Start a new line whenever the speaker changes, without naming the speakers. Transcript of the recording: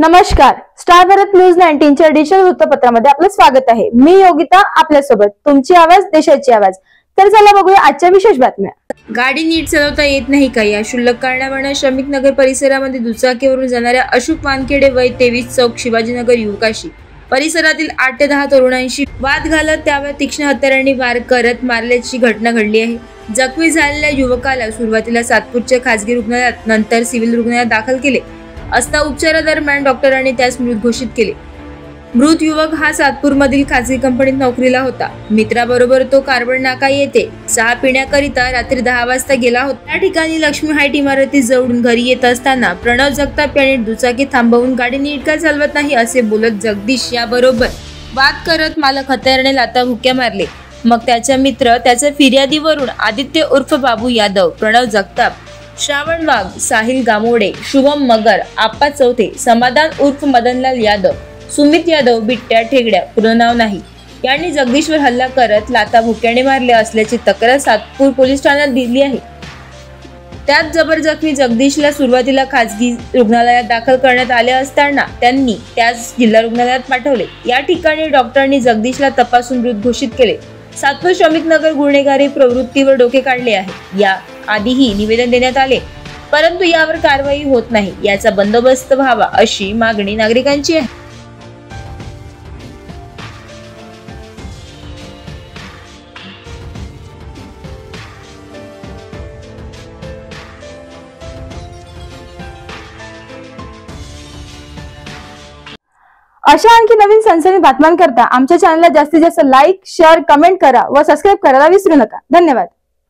नमस्कार, star Bharat news 19 च्या digital वृत्तपत्रामध्ये आपलं स्वागत आहे। मी योगिता आपल्यासोबत, तुमची आवाज देशाची आवाज। तर चला बघूया आजच्या विशेष बातम्या।
गाडी नीट चालवता येत नाही का या क्षुल्लक कारणावरून श्रमिक नगर परिसरामध्ये दुचाकीवरून जाणाऱ्या अशोक वानखेडे वय 23 चौक शिवाजीनगर युवकाशी परिसरातील 8 ते 10 तरुणांशी वाद घालत त्यावर तीक्ष्ण हत्यारांनी वार करत मारल्याची घटना घडली आहे। जखमी झालेल्या युवकाला सुरुवातीला सातपूरच्या खासगी रुग्णालयात नंतर सिव्हिल रुग्णालयात दाखल केले असता उपचारादरम्यान डॉक्टरांनी त्यास मृत घोषित केले। मृत युवक हा सातपूरमधील खासगी कंपनीत नोकरीला होता। मित्राबरोबर तो कार्बन नाका येथे चहा पिण्याकरिता रात्री 10 वाजता गेला होता। त्या ठिकाणी लक्ष्मी हाईट इमारती जवळून घरी येत असताना प्रणव जगताप याने दुचाकी थांबवून गाडी नीट का चालवत नाही असे बोलत जगदीश याबरोबर वाद करत मालक हत्याराने लाथाबुक्क्या मारले। मग त्याचा मित्र त्याच्या फिर्यादीवरून आदित्य उर्फ बाबू यादव, प्रणव जगताप, श्रावण वाघ, साहिल गामोडे, शुभम मगर, आप्पा चौथे, समाधान उर्फ मदनलाल यादव, सुमित यादव, बिट्ट्या ठेगड्या पूर्ण नाव नाही यांनी जगदीशवर हल्ला करत लाथाबुक्क्याने मारले असल्याची तक्रार सातपूर पोलीस ठाण्यात दिली आहे। त्यात जबर जखमी जगदीशला सुरुवातीला खासगी रुग्णालयात दाखल करण्यात आले असताना त्यांनी त्यास जिल्हा रुग्णालयात पाठवले। या ठिकाणी डॉक्टरांनी जगदीशला तपासून मृत घोषित केले। सातपूर श्रमिक नगर गुन्हेगारी प्रवृत्तीवर डोके काढले आहे। या आधीही निवेदन देण्यात आले, परंतु यावर कारवाई होत नाही। याचा बंदोबस्त व्हावा अशी मागणी नागरिकांची आहे।
अशा आणखी नवीन सनसनी बातम्यांकरता आमच्या चॅनलला जास्तीत जास्त लाईक, शेअर, कमेंट करा व सबस्क्राईब करायला विसरू नका। धन्यवाद।